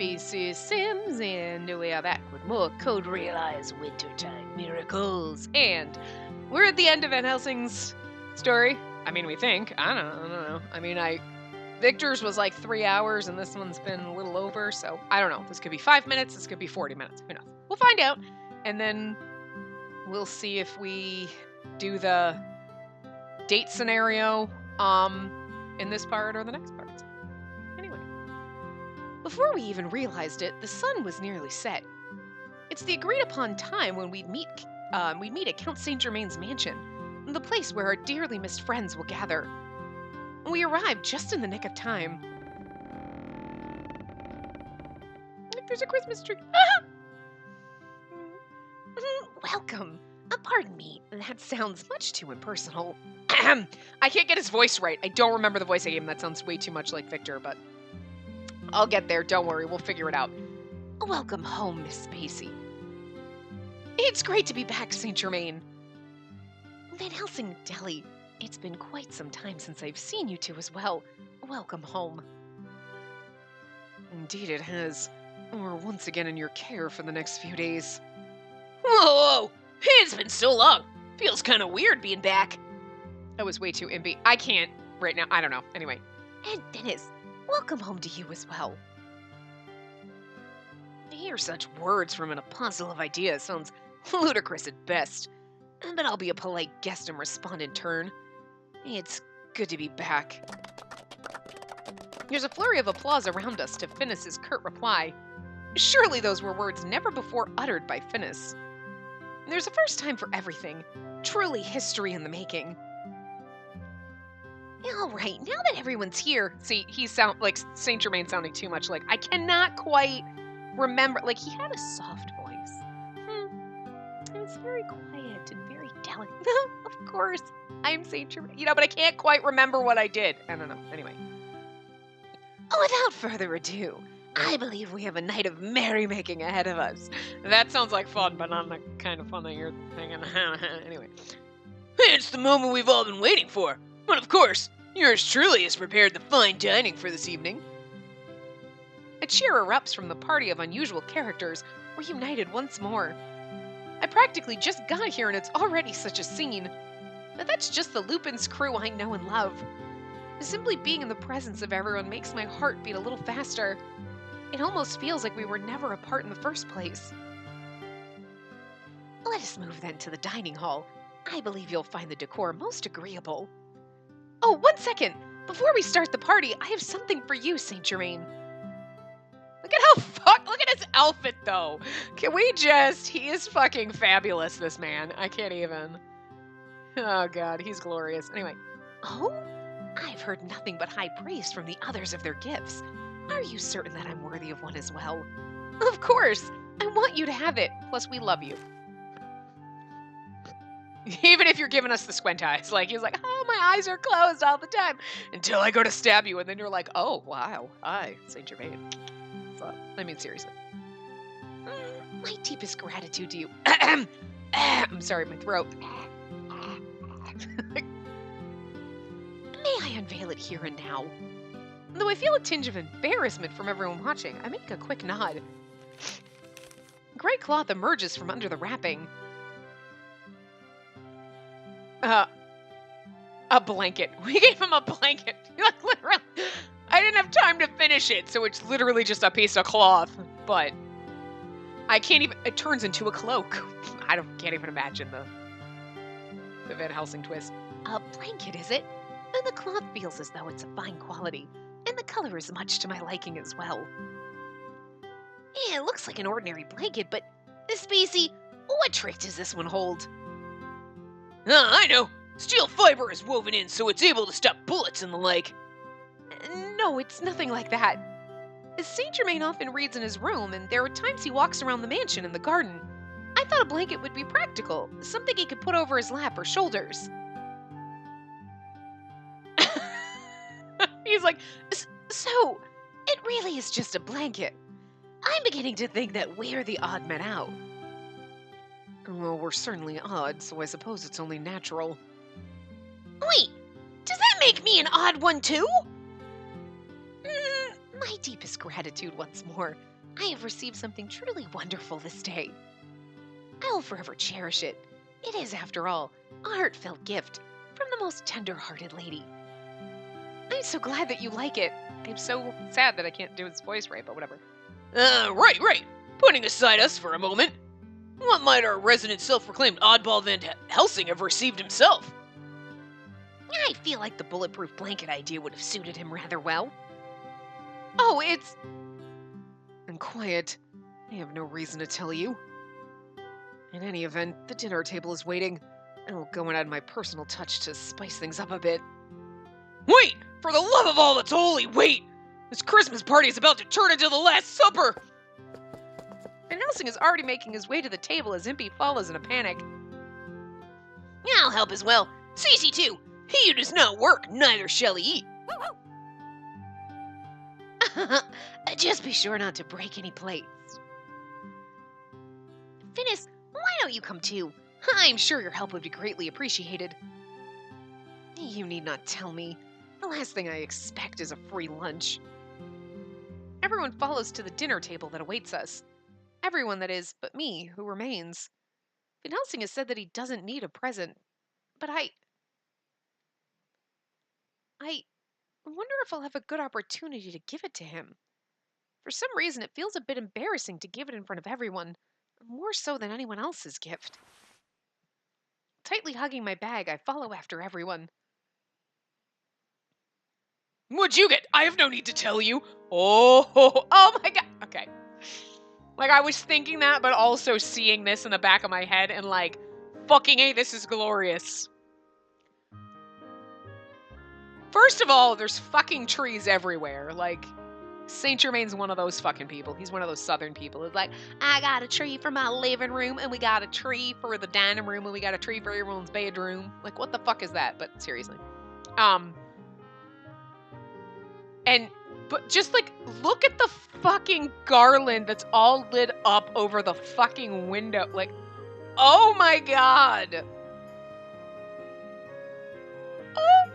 Spacey Sims, and we are back with more Code Realize Wintertide Miracles. And we're at the end of Van Helsing's story. I mean, we think. I don't know. I mean, Victor's was like 3 hours, and this one's been a little over, so I don't know. This could be 5 minutes, this could be 40 minutes. Who knows? We'll find out, and then we'll see if we do the date scenario in this part or the next part. Anyway, before we even realized it, the sun was nearly set. It's the agreed upon time when we'd meet at Count Saint Germain's mansion, the place where our dearly missed friends will gather. We arrived just in the nick of time. Look, there's a Christmas tree. Welcome. Pardon me, that sounds much too impersonal. I can't get his voice right. I don't remember the voice I gave him. That sounds way too much like Victor, but I'll get there. Don't worry. We'll figure it out. Welcome home, Miss Spacey. It's great to be back, Saint Germain. Van Helsing Deli. It's been quite some time since I've seen you two as well. Welcome home. Indeed it has. We're once again in your care for the next few days. Whoa! It's been so long. Feels kind of weird being back. That was way too impy. I can't right now. I don't know. Anyway. And Dennis, welcome home to you as well. To hear such words from an apostle of ideas sounds ludicrous at best. But I'll be a polite guest and respond in turn. It's good to be back. There's a flurry of applause around us to Finis's curt reply. Surely those were words never before uttered by Finis. There's a first time for everything. Truly history in the making. All right, now that everyone's here... See, he sound like Saint Germain sounding too much like... I cannot quite remember... Like, he had a soft voice. It was very quiet and very delicate. Of course, I'm Saint Germain. You know, but I can't quite remember what I did. I don't know. Anyway. Without further ado... I believe we have a night of merrymaking ahead of us. That sounds like fun, but not the kind of fun that you're thinking. Anyway. It's the moment we've all been waiting for. But of course, yours truly has prepared the fine dining for this evening. A cheer erupts from the party of unusual characters. We're united once more. I practically just got here and it's already such a scene. But that's just the Lupin's crew I know and love. Simply being in the presence of everyone makes my heart beat a little faster. It almost feels like we were never apart in the first place. Let us move then to the dining hall. I believe you'll find the decor most agreeable. Oh, 1 second! Before we start the party, I have something for you, Saint Germain. Look at his outfit, though. Can we just... He is fucking fabulous, this man. I can't even. Oh, God, he's glorious. Anyway. Oh? I've heard nothing but high praise from the others of their gifts. Are you certain that I'm worthy of one as well? Of course! I want you to have it. Plus, we love you. Even if you're giving us the squint eyes. Like, he's like, oh, my eyes are closed all the time. Until I go to stab you, and then you're like, oh, wow. Hi, Saint Germain. So, I mean, seriously. My deepest gratitude to you. I'm sorry, my throat. May I unveil it here and now? Though I feel a tinge of embarrassment from everyone watching, I make a quick nod. Gray cloth emerges from under the wrapping. A blanket. We gave him a blanket. Like, literally. I didn't have time to finish it, so it's literally just a piece of cloth. But I can't even... It turns into a cloak. Can't even imagine the Van Helsing twist. A blanket, is it? And the cloth feels as though it's a fine quality. And the color is much to my liking as well. Yeah, it looks like an ordinary blanket, but... Spacey, what trick does this one hold? I know! Steel fiber is woven in so it's able to stop bullets and the like. No, it's nothing like that. Saint Germain often reads in his room, and there are times he walks around the mansion and the garden. I thought a blanket would be practical, something he could put over his lap or shoulders. He's like, so, it really is just a blanket. I'm beginning to think that we're the odd men out. Well, we're certainly odd, so I suppose it's only natural. Wait, does that make me an odd one too? My deepest gratitude once more. I have received something truly wonderful this day. I will forever cherish it. It is, after all, a heartfelt gift from the most tender-hearted lady. I'm so glad that you like it. I'm so sad that I can't do his voice right, but whatever. Right. Putting aside us for a moment, what might our resident self-proclaimed oddball Van Helsing have received himself? I feel like the bulletproof blanket idea would have suited him rather well. Oh, it's... And quiet. I have no reason to tell you. In any event, the dinner table is waiting. I will go and add my personal touch to spice things up a bit. Wait! For the love of all that's holy, wait! This Christmas party is about to turn into the Last Supper! Van Helsing is already making his way to the table as Impy follows in a panic. I'll help as well. Spacey too. He who does not work, neither shall he eat. Just be sure not to break any plates. Finis, why don't you come too? I'm sure your help would be greatly appreciated. You need not tell me. The last thing I expect is a free lunch. Everyone follows to the dinner table that awaits us. Everyone, that is, but me, who remains. Van Helsing has said that he doesn't need a present, but I wonder if I'll have a good opportunity to give it to him. For some reason, it feels a bit embarrassing to give it in front of everyone, more so than anyone else's gift. Tightly hugging my bag, I follow after everyone. What'd you get? I have no need to tell you. Oh my god. Okay. Like, I was thinking that, but also seeing this in the back of my head and like, fucking A, this is glorious. First of all, there's fucking trees everywhere. Like, Saint Germain's one of those fucking people. He's one of those southern people. It's like, I got a tree for my living room, and we got a tree for the dining room, and we got a tree for everyone's bedroom. Like, what the fuck is that? But seriously. But just like, look at the fucking garland that's all lit up over the fucking window. Like, oh my god. Oh.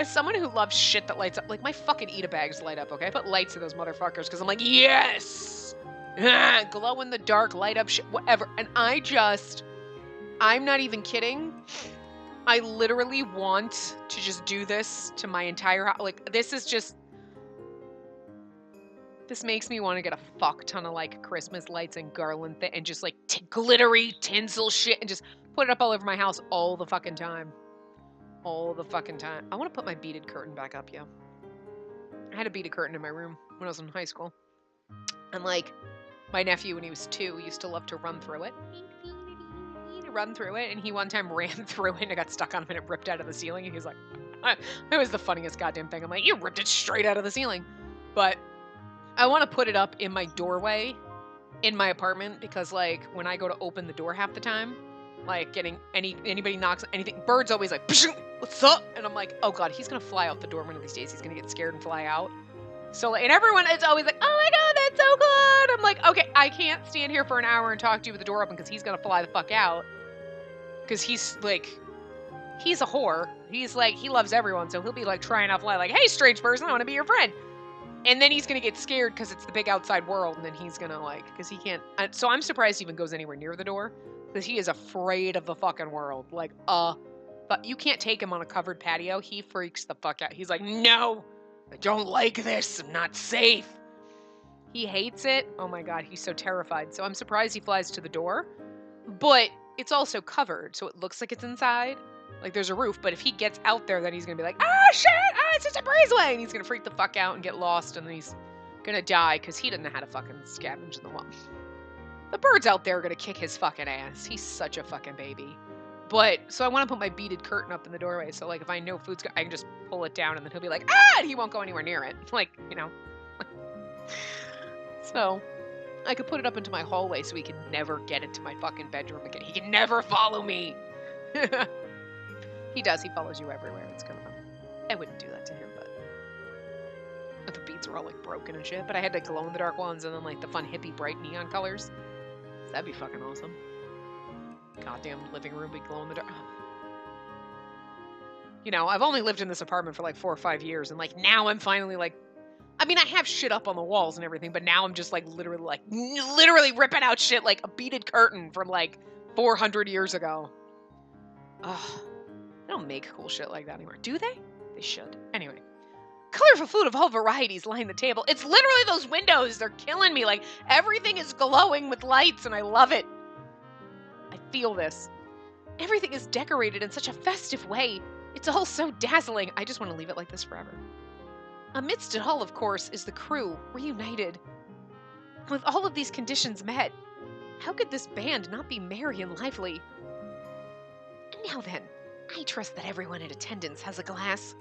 As someone who loves shit that lights up, like, my fucking Eat-A bags light up, okay? I put lights in those motherfuckers because I'm like, yes! Glow in the dark, light up shit, whatever. And I'm not even kidding. I literally want to just do this to my entire house. Like, this makes me want to get a fuck ton of, like, Christmas lights and garland and just, like, glittery tinsel shit and just put it up all over my house all the fucking time. All the fucking time. I want to put my beaded curtain back up, yeah. I had a beaded curtain in my room when I was in high school. And, like, my nephew, when he was 2, used to love to run through it. And he one time ran through it and it got stuck on him and it ripped out of the ceiling. And he was like, it was the funniest goddamn thing. I'm like, you ripped it straight out of the ceiling. But I want to put it up in my doorway in my apartment because, like, when I go to open the door half the time, like, getting anybody knocks anything, birds always like, what's up? And I'm like, oh god, he's gonna fly out the door one of these days. He's gonna get scared and fly out. So, and everyone is always like, oh my god, that's so good. I'm like, okay, I can't stand here for an hour and talk to you with the door open because he's gonna fly the fuck out. Because he's like, he's a whore. He's like, he loves everyone, so he'll be like trying to fly like, hey, strange person, I want to be your friend. And then he's gonna get scared because it's the big outside world, and then he's gonna like, because he can't. So I'm surprised he even goes anywhere near the door. Because he is afraid of the fucking world. Like, but you can't take him on a covered patio. He freaks the fuck out. He's like, no, I don't like this. I'm not safe. He hates it. Oh my god, he's so terrified. So I'm surprised he flies to the door. But it's also covered, so it looks like it's inside. Like, there's a roof, but if he gets out there, then he's gonna be like, ah, shit, it's just a breezeway. And he's gonna freak the fuck out and get lost, and then he's gonna die because he doesn't know how to fucking scavenge in the wall. The birds out there are gonna kick his fucking ass. He's such a fucking baby. But, so I want to put my beaded curtain up in the doorway, so, like, if I know food's I can just pull it down, and then he'll be like, ah, and he won't go anywhere near it. Like, you know. So, I could put it up into my hallway so he can never get into my fucking bedroom again. He can never follow me. He does. He follows you everywhere. It's kind of fun. I wouldn't do that to him, but the beads are all, like, broken and shit. But I had, like, glow-in-the-dark ones and then, like, the fun hippie bright neon colors. That'd be fucking awesome. Goddamn living room be glow-in-the-dark. You know, I've only lived in this apartment for, like, 4 or 5 years, and, like, now I'm finally, like, I mean, I have shit up on the walls and everything, but now I'm just like literally ripping out shit like a beaded curtain from like 400 years ago. Ugh. They don't make cool shit like that anymore. Do they? They should. Anyway. Colorful food of all varieties line the table. It's literally those windows. They're killing me. Like, everything is glowing with lights, and I love it. I feel this. Everything is decorated in such a festive way. It's all so dazzling. I just want to leave it like this forever. Amidst it all, of course, is the crew, reunited. With all of these conditions met, how could this band not be merry and lively? And now then, I trust that everyone in attendance has a glass.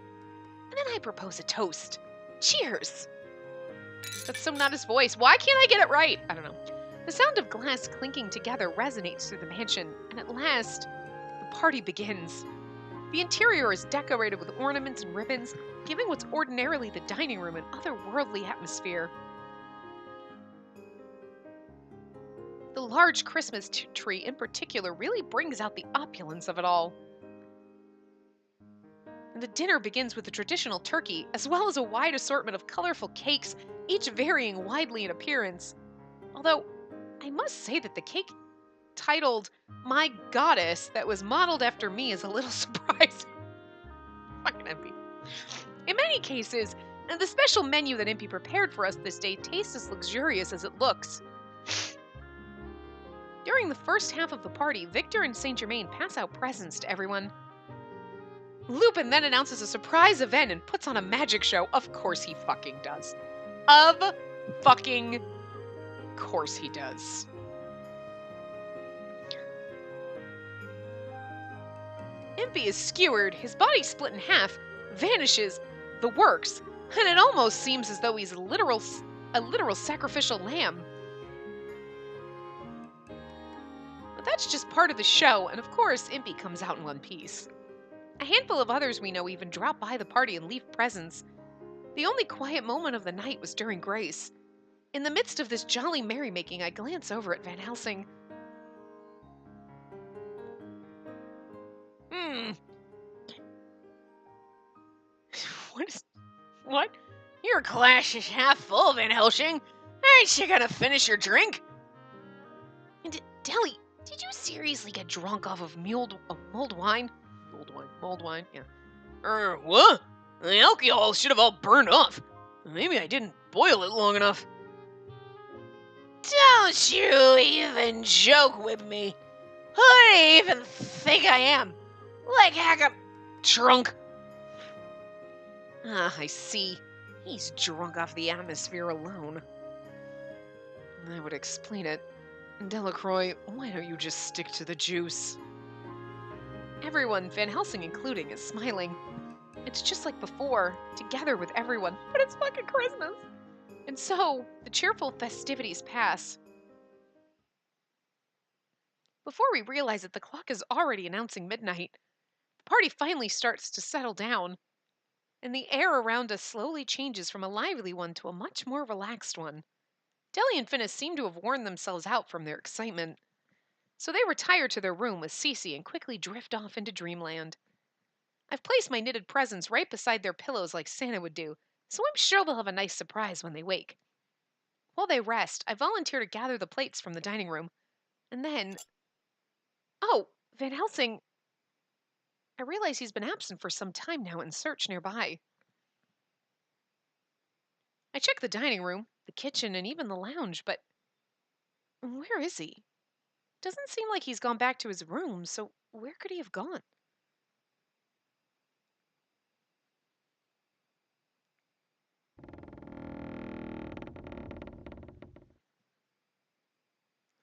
And then I propose a toast. Cheers! That's so not his voice. Why can't I get it right? I don't know. The sound of glass clinking together resonates through the mansion, and at last, the party begins. The interior is decorated with ornaments and ribbons, giving what's ordinarily the dining room an otherworldly atmosphere. The large Christmas tree in particular really brings out the opulence of it all. And the dinner begins with the traditional turkey, as well as a wide assortment of colorful cakes, each varying widely in appearance. Although, I must say that the cake titled My Goddess that was modeled after me is a little surprising. Fucking Impy. In many cases, and the special menu that Impy prepared for us this day tastes as luxurious as it looks. During the first half of the party, Victor and Saint Germain pass out presents to everyone. Lupin then announces a surprise event and puts on a magic show. Of course he fucking does. Of fucking course he does. Impy is skewered, his body split in half, vanishes, the works, and it almost seems as though he's a literal sacrificial lamb. But that's just part of the show, and of course, Impy comes out in one piece. A handful of others we know even drop by the party and leave presents. The only quiet moment of the night was during grace. In the midst of this jolly merrymaking, I glance over at Van Helsing. What? Your glass is half full, Van Helsing. Ain't you gonna finish your drink? And Deli, did you seriously get drunk off of mulled wine? Mulled wine, yeah. What? The alcohol should have all burned off. Maybe I didn't boil it long enough. Don't you even joke with me. Who do you even think I am? Like heck I'm drunk. Ah, I see. He's drunk off the atmosphere alone. That would explain it. Delacroix, why don't you just stick to the juice? Everyone, Van Helsing including, is smiling. It's just like before, together with everyone, but it's fucking Christmas. And so, the cheerful festivities pass. Before we realize it, the clock is already announcing midnight. The party finally starts to settle down, and the air around us slowly changes from a lively one to a much more relaxed one. Deli and Finnis seem to have worn themselves out from their excitement, so they retire to their room with Cece and quickly drift off into dreamland. I've placed my knitted presents right beside their pillows like Santa would do, so I'm sure they'll have a nice surprise when they wake. While they rest, I volunteer to gather the plates from the dining room, and then... Oh, Van Helsing... I realize he's been absent for some time now and search nearby. I check the dining room, the kitchen, and even the lounge, but where is he? Doesn't seem like he's gone back to his room, so where could he have gone?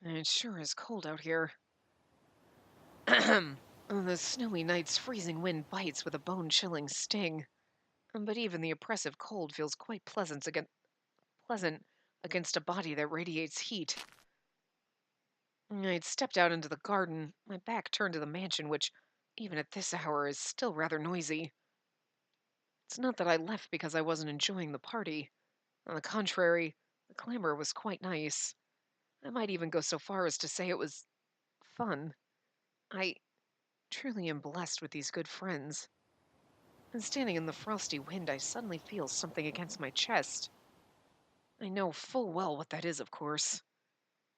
It sure is cold out here. The snowy night's freezing wind bites with a bone-chilling sting. But even the oppressive cold feels quite pleasant against a body that radiates heat. I'd stepped out into the garden, my back turned to the mansion, which, even at this hour, is still rather noisy. It's not that I left because I wasn't enjoying the party. On the contrary, the clamor was quite nice. I might even go so far as to say it was fun. I truly am blessed with these good friends. And standing in the frosty wind, I suddenly feel something against my chest. I know full well what that is, of course.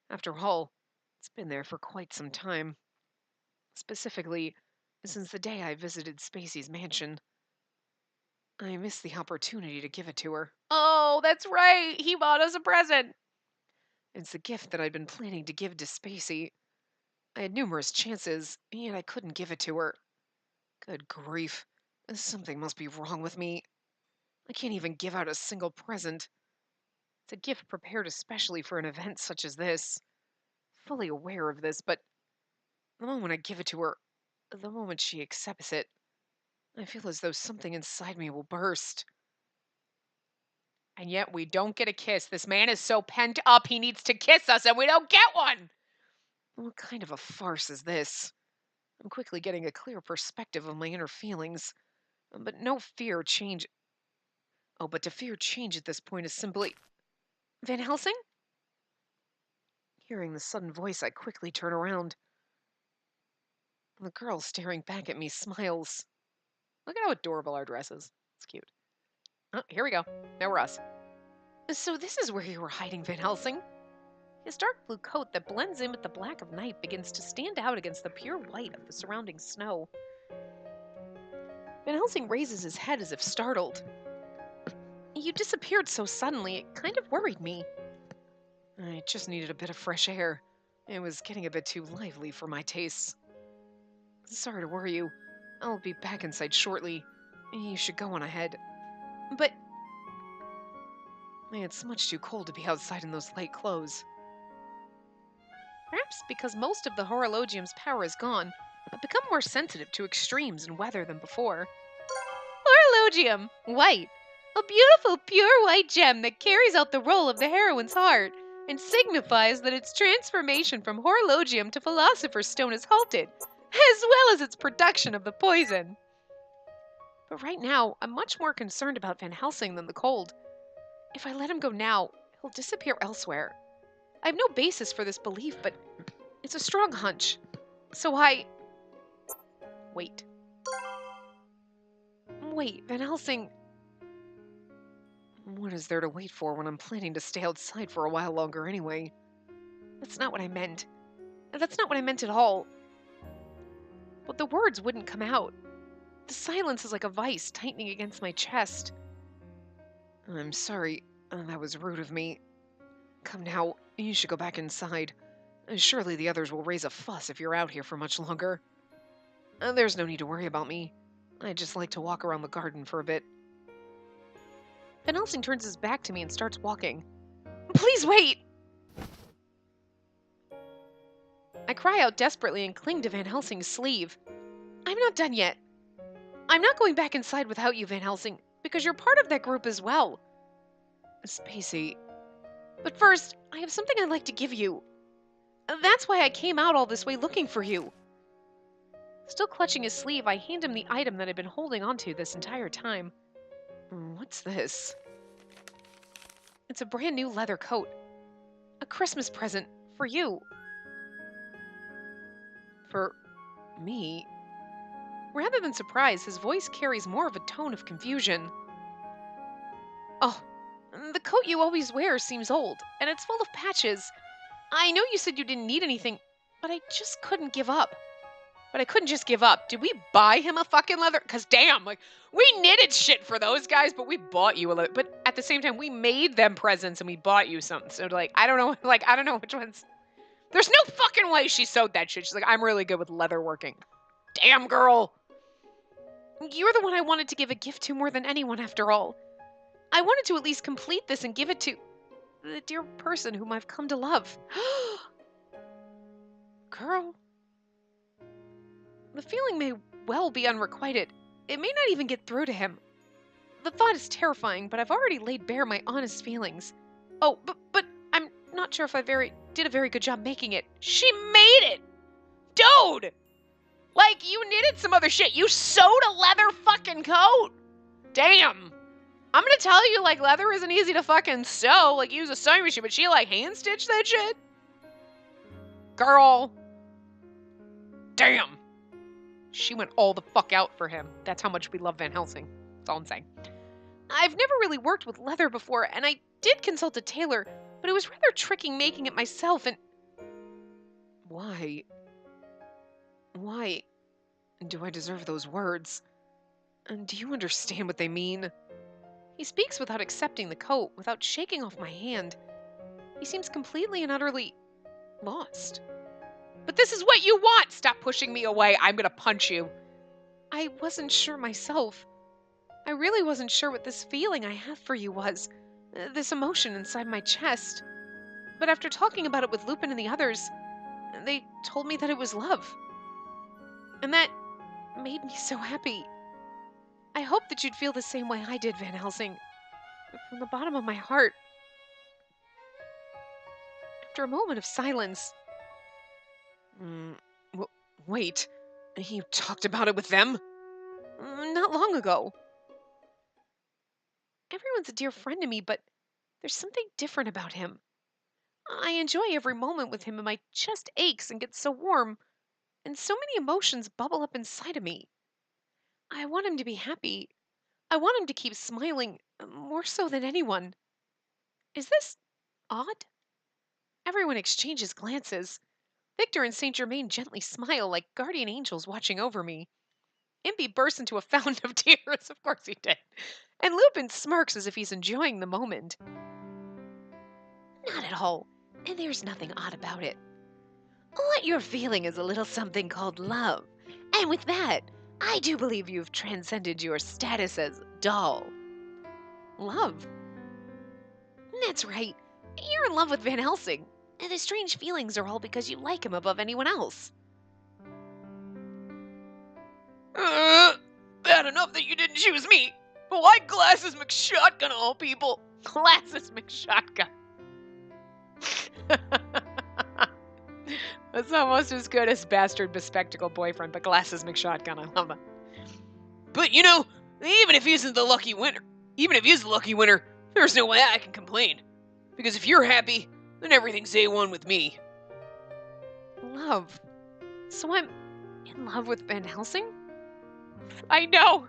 After all, it's been there for quite some time. Specifically, since the day I visited Spacey's mansion. I missed the opportunity to give it to her. Oh, that's right! He bought us a present! It's the gift that I'd been planning to give to Spacey. I had numerous chances, and I couldn't give it to her. Good grief. Something must be wrong with me. I can't even give out a single present. It's a gift prepared especially for an event such as this. Fully aware of this, but the moment I give it to her, the moment she accepts it, I feel as though something inside me will burst. And yet we don't get a kiss. This man is so pent up, he needs to kiss us, and we don't get one! What kind of a farce is this? I'm quickly getting a clear perspective of my inner feelings, but no fear change. Oh, but to fear change at this point is simply. Van Helsing? Hearing the sudden voice, I quickly turn around. The girl staring back at me smiles. Look at how adorable our dress is. It's cute. Oh, here we go. Now we're us. So this is where you were hiding, Van Helsing. His dark blue coat that blends in with the black of night begins to stand out against the pure white of the surrounding snow. Van Helsing raises his head as if startled. You disappeared so suddenly, it kind of worried me. I just needed a bit of fresh air. It was getting a bit too lively for my tastes. Sorry to worry you. I'll be back inside shortly. You should go on ahead. But it's much too cold to be outside in those light clothes. Perhaps because most of the horologium's power is gone, I've become more sensitive to extremes in weather than before. Horologium, white. A beautiful, pure white gem that carries out the role of the heroine's heart and signifies that its transformation from horologium to philosopher's stone is halted, as well as its production of the poison. But right now, I'm much more concerned about Van Helsing than the cold. If I let him go now, he'll disappear elsewhere. I have no basis for this belief, but it's a strong hunch. So Wait. Wait, Van Helsing. What is there to wait for when I'm planning to stay outside for a while longer anyway? That's not what I meant. That's not what I meant at all. But the words wouldn't come out. The silence is like a vice tightening against my chest. I'm sorry. That was rude of me. Come now, you should go back inside. Surely the others will raise a fuss if you're out here for much longer. There's no need to worry about me. I'd just like to walk around the garden for a bit. Van Helsing turns his back to me and starts walking. Please wait! I cry out desperately and cling to Van Helsing's sleeve. I'm not done yet. I'm not going back inside without you, Van Helsing, because you're part of that group as well. Spacey. But first, I have something I'd like to give you. That's why I came out all this way looking for you. Still clutching his sleeve, I hand him the item that I'd been holding onto this entire time. What's this? It's a brand new leather coat. A Christmas present for you. For me? Rather than surprise, his voice carries more of a tone of confusion. Oh, the coat you always wear seems old, and it's full of patches. I know you said you didn't need anything, but I just couldn't give up. But I couldn't just give up. Did we buy him a fucking leather? Because damn, we knitted shit for those guys, but we bought you a leather. But at the same time, we made them presents and we bought you something. So I don't know, I don't know which ones. There's no fucking way she sewed that shit. She's like, I'm really good with leather working. Damn, girl. You're the one I wanted to give a gift to more than anyone, after all. I wanted to at least complete this and give it to the dear person whom I've come to love. Girl. The feeling may well be unrequited. It may not even get through to him. The thought is terrifying, but I've already laid bare my honest feelings. Oh, but I'm not sure if I did a very good job making it. She made it! Dude! You knitted some other shit. You sewed a leather fucking coat! Damn! I'm gonna tell you, leather isn't easy to fucking sew. Use a sewing machine, but she, hand-stitched that shit? Girl. Damn! She went all the fuck out for him. That's how much we love Van Helsing. That's all I'm saying. I've never really worked with leather before, and I did consult a tailor, but it was rather tricky making it myself, and... Why? Why do I deserve those words? And do you understand what they mean? He speaks without accepting the coat, without shaking off my hand. He seems completely and utterly lost. But this is what you want! Stop pushing me away. I'm gonna punch you. I wasn't sure myself. I really wasn't sure what this feeling I have for you was. This emotion inside my chest. But after talking about it with Lupin and the others, they told me that it was love. And that made me so happy. I hope that you'd feel the same way I did, Van Helsing. From the bottom of my heart. After a moment of silence... wait. You talked about it with them? Not long ago. Everyone's a dear friend to me, but there's something different about him. I enjoy every moment with him, and my chest aches and gets so warm, and so many emotions bubble up inside of me. I want him to be happy. I want him to keep smiling, more so than anyone. Is this odd? Everyone exchanges glances. Victor and Saint Germain gently smile like guardian angels watching over me. Impy bursts into a fountain of tears. Of course he did. And Lupin smirks as if he's enjoying the moment. Not at all. And there's nothing odd about it. What you're feeling is a little something called love. And with that, I do believe you've transcended your status as doll. Love? That's right. You're in love with Van Helsing. And the strange feelings are all because you like him above anyone else. Bad enough that you didn't choose me. But why Glasses McShotgun of all people? Glasses McShotgun. That's almost as good as Bastard Bespectacled Boyfriend, but Glasses McShotgun, I love that. But you know, even if he isn't the lucky winner, there's no way I can complain. Because if you're happy, then everything's A1 with me. Love. So I'm in love with Van Helsing? I know.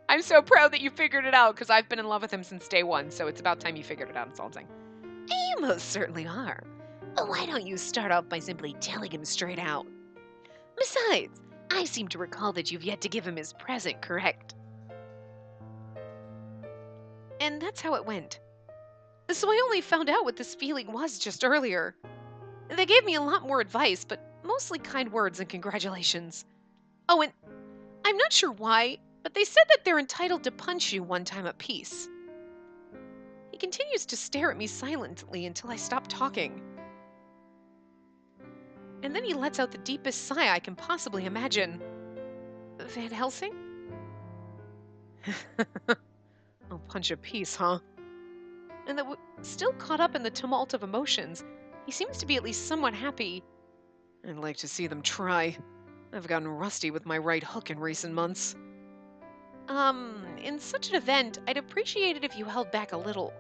I'm so proud that you figured it out, because I've been in love with him since day one, so it's about time you figured it out, that's all I'm saying. You most certainly are. But why don't you start off by simply telling him straight out? Besides, I seem to recall that you've yet to give him his present, correct? And that's how it went. So I only found out what this feeling was just earlier. They gave me a lot more advice, but mostly kind words and congratulations. Oh, and I'm not sure why, but they said that they're entitled to punch you one time apiece. He continues to stare at me silently until I stop talking. And then he lets out the deepest sigh I can possibly imagine. Van Helsing? Oh, punch apiece, huh? And that still caught up in the tumult of emotions, he seems to be at least somewhat happy. I'd like to see them try. I've gotten rusty with my right hook in recent months. In such an event, I'd appreciate it if you held back a little.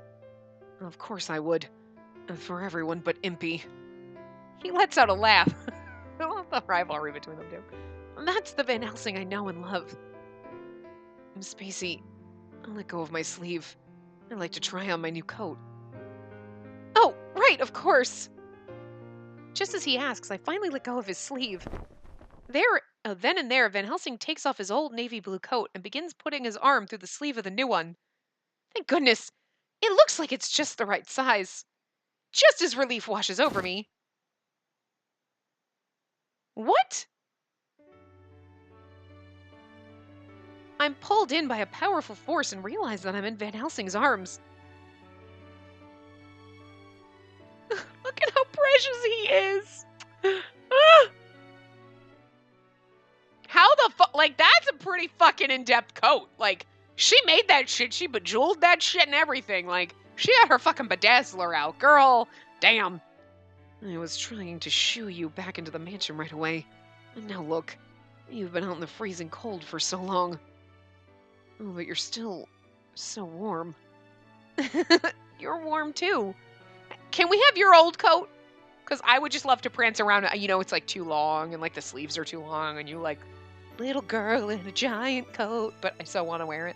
Of course I would. For everyone but Impy. He lets out a laugh. I love the rivalry between them two. That's the Van Helsing I know and love. Spacey, I'll let go of my sleeve. I'd like to try on my new coat. Oh, right, of course. Just as he asks, I finally let go of his sleeve. Then and there, Van Helsing takes off his old navy blue coat and begins putting his arm through the sleeve of the new one. Thank goodness, it looks like it's just the right size. Just as relief washes over me. What? I'm pulled in by a powerful force and realize that I'm in Van Helsing's arms. Look at how precious he is. How the fuck? Like, that's a pretty fucking in-depth coat. Like, she made that shit. She bejeweled that shit and everything. Like, she had her fucking bedazzler out. Girl, damn. I was trying to shoo you back into the mansion right away. And now look, you've been out in the freezing cold for so long. Oh, but you're still so warm. You're warm too. Can we have your old coat? Because I would just love to prance around. You know, it's like too long and like the sleeves are too long and you like little girl in a giant coat, but I so want to wear it.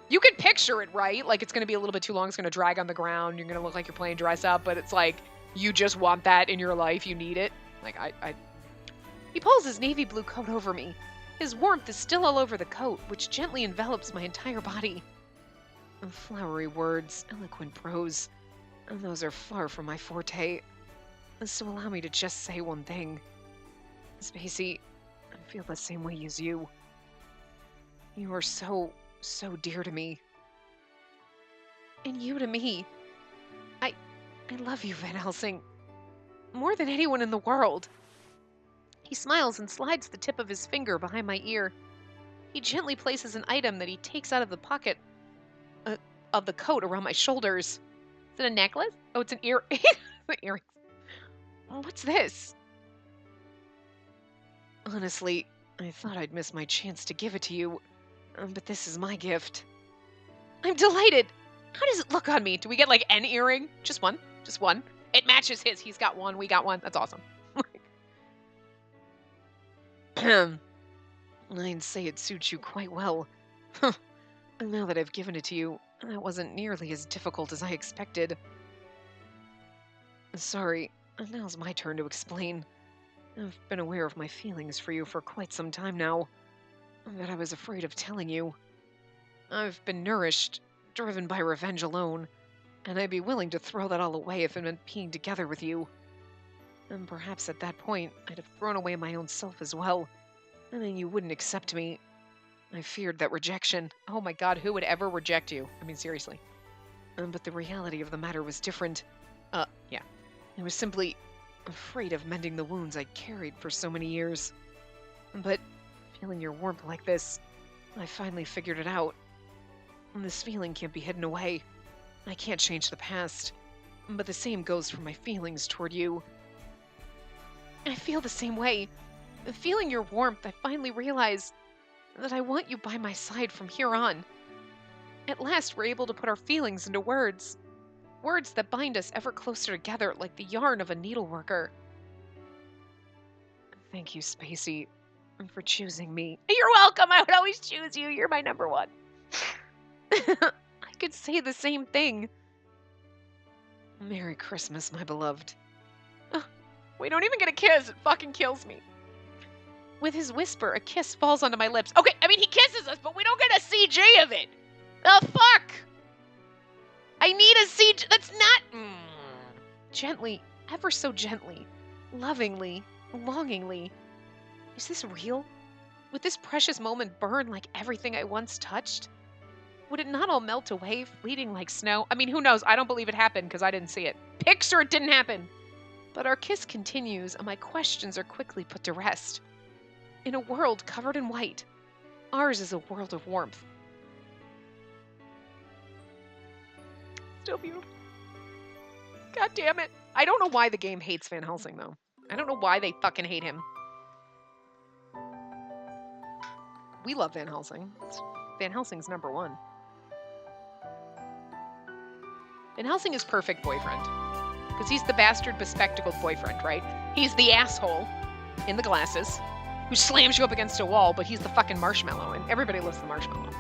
You can picture it, right? Like, it's going to be a little bit too long. It's going to drag on the ground. You're going to look like you're playing dress up, but it's like, you just want that in your life. You need it. Like, He pulls his navy blue coat over me. His warmth is still all over the coat, which gently envelops my entire body. Flowery words, eloquent prose, and those are far from my forte. So allow me to just say one thing. Spacey, I feel the same way as you. You are so dear to me. And you to me. I love you, Van Helsing. More than anyone in the world. He smiles and slides the tip of his finger behind my ear. He gently places an item that he takes out of the pocket of the coat around my shoulders. Is it a necklace? Oh, it's an earring. What's this? Honestly, I thought I'd miss my chance to give it to you, but this is my gift. I'm delighted. How does it look on me? Do we get like an earring? Just one? Just one? It matches his. He's got one. We got one. That's awesome. I'd say it suits you quite well. Now that I've given it to you, that wasn't nearly as difficult as I expected. Sorry, now's my turn to explain. I've been aware of my feelings for you for quite some time now, but I was afraid of telling you. I've been nourished, driven by revenge alone, and I'd be willing to throw that all away if it meant being together with you. And perhaps at that point, I'd have thrown away my own self as well, and then you wouldn't accept me. I feared that rejection. Oh my god, who would ever reject you? I mean, seriously. But the reality of the matter was different. Yeah. I was simply afraid of mending the wounds I'd carried for so many years. But feeling your warmth like this, I finally figured it out. And this feeling can't be hidden away. I can't change the past. But the same goes for my feelings toward you. I feel the same way. Feeling your warmth, I finally realize that I want you by my side from here on. At last, we're able to put our feelings into words. Words that bind us ever closer together like the yarn of a needleworker. Thank you, Spacey, for choosing me. You're welcome. I would always choose you. You're my number one. I could say the same thing. Merry Christmas, my beloved. We don't even get a kiss. It fucking kills me. With his whisper, a kiss falls onto my lips. Okay, I mean, he kisses us, but we don't get a CG of it. The fuck? I need a CG. That's not... Gently, ever so gently, lovingly, longingly. Is this real? Would this precious moment burn like everything I once touched? Would it not all melt away, fleeting like snow? I mean, who knows? I don't believe it happened because I didn't see it. Picture it didn't happen. But our kiss continues, and my questions are quickly put to rest. In a world covered in white, ours is a world of warmth. Still beautiful. God damn it. I don't know why the game hates Van Helsing, though. I don't know why they fucking hate him. We love Van Helsing. Van Helsing's number one. Van Helsing is perfect boyfriend. Because he's the bastard bespectacled boyfriend, right? He's the asshole in the glasses who slams you up against a wall, but he's the fucking marshmallow, and everybody loves the marshmallow.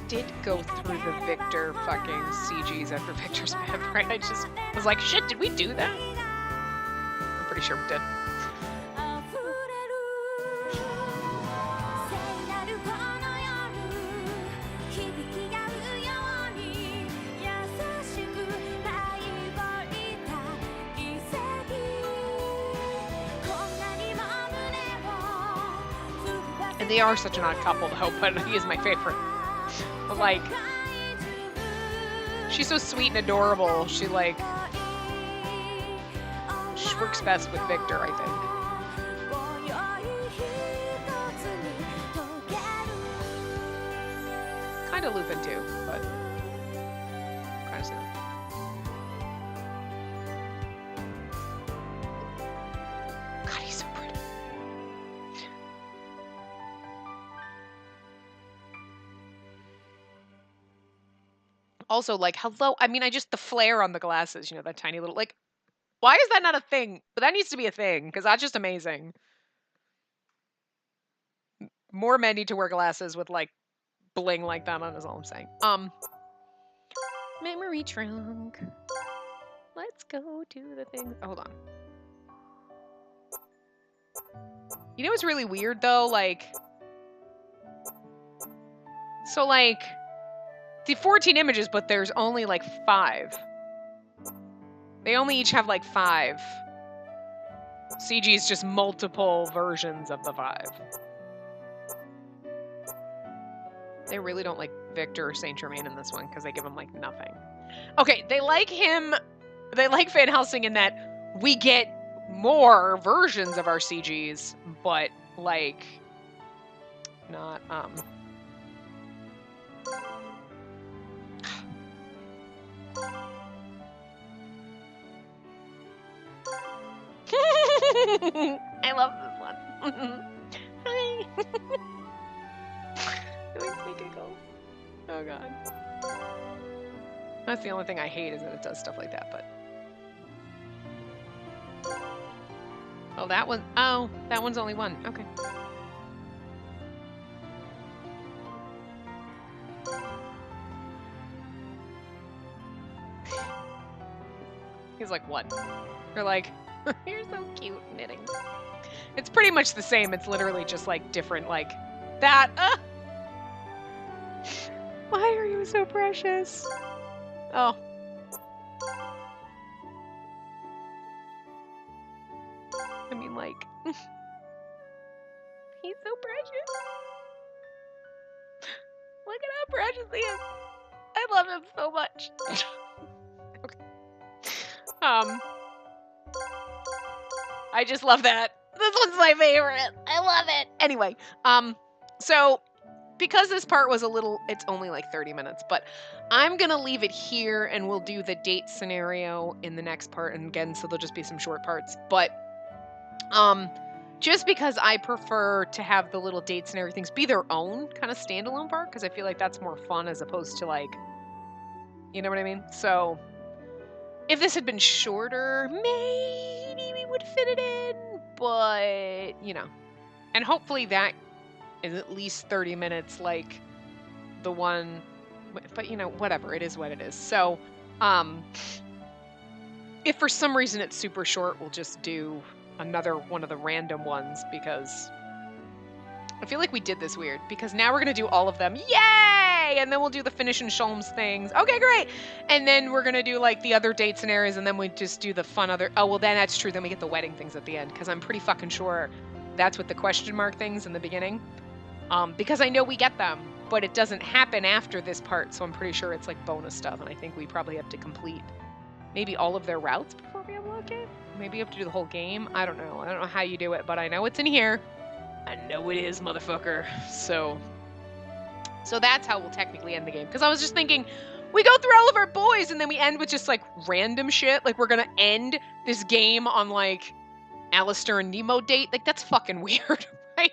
Did go through the Victor fucking CGs after Victor's bed, right? I just was like, shit, did we do that? I'm pretty sure we did. And they are such an odd couple, though, but he is my favorite. But, like, she's so sweet and adorable. She, like, she works best with Victor, I think. Kind of Lupin, too, but kind of sad. God, he's so pretty. Also, like, hello. I mean, the flare on the glasses, you know, that tiny little, like, why is that not a thing? But that needs to be a thing, because that's just amazing. More men need to wear glasses with, like, bling like that on is all I'm saying. Memory trunk. Let's go to the thing. Hold on. You know what's really weird, though? Like, so, like, the 14 images, but there's only, like, 5. They only each have, like, 5. CG is just multiple versions of the 5. They really don't like Victor or Saint Germain in this one because they give him, like, nothing. Okay, they like him. They like Van Helsing in that we get more versions of our CGs, but, like, not, I love this one. Hi. It makes me giggle. Oh god. That's the only thing I hate is that it does stuff like that, but. Oh, that one. Oh, that one's only one. Okay. He's like, what? You're like, you're so cute knitting. It's pretty much the same. It's literally just like different, like that. Why are you so precious? Oh. I mean, like, he's so precious. Look at how precious he is. I love him so much. Okay. I just love that. This one's my favorite. I love it. Anyway, so because this part was a little, it's only like 30 minutes, but I'm gonna leave it here and we'll do the date scenario in the next part. And again, so there'll just be some short parts, but just because I prefer to have the little dates and everything be their own kind of standalone part, because I feel like that's more fun as opposed to, like, you know what I mean? So if this had been shorter, maybe we would fit it in, but, you know. And hopefully that is at least 30 minutes like the one, but, you know, whatever, it is what it is. So, if for some reason it's super short, we'll just do another one of the random ones, because I feel like we did this weird, because now we're going to do all of them. Yay! And then we'll do the Finish and Sholmes things. Okay, great. And then we're going to do, like, the other date scenarios, and then we just do the fun other... Oh, well, then that's true. Then we get the wedding things at the end, because I'm pretty fucking sure that's what the question mark things in the beginning. Because I know we get them, but it doesn't happen after this part, so I'm pretty sure it's, like, bonus stuff, and I think we probably have to complete maybe all of their routes before we unlock it. Maybe you have to do the whole game. I don't know. I don't know how you do it, but I know it's in here. I know it is, motherfucker. So that's how we'll technically end the game. Because I was just thinking, we go through all of our boys and then we end with just, like, random shit. Like, we're gonna end this game on, like, Alistair and Nemo date. Like, that's fucking weird, right?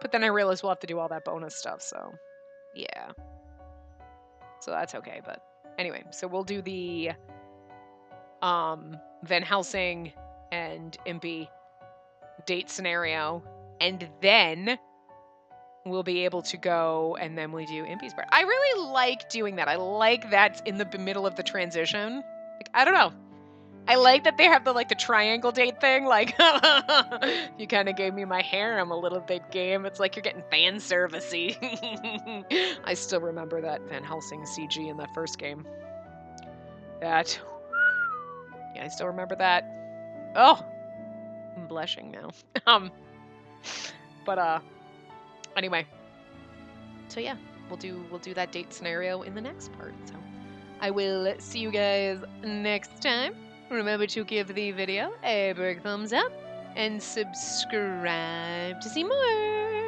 But then I realized we'll have to do all that bonus stuff, so yeah. So that's okay, but anyway. So we'll do the Van Helsing and Impy date scenario, and then we'll be able to go, and then we do Impy's part. I really like doing that. I like that in the middle of the transition. Like, I don't know. I like that they have the, like, the triangle date thing. Like, you kind of gave me my harem a little bit, game. It's like you're getting fan servicey. I still remember that Van Helsing CG in that first game. That. Yeah, I still remember that. Oh, I'm blushing now. But Anyway. So yeah, we'll do that date scenario in the next part. So I will see you guys next time. Remember to give the video a big thumbs up and subscribe to see more.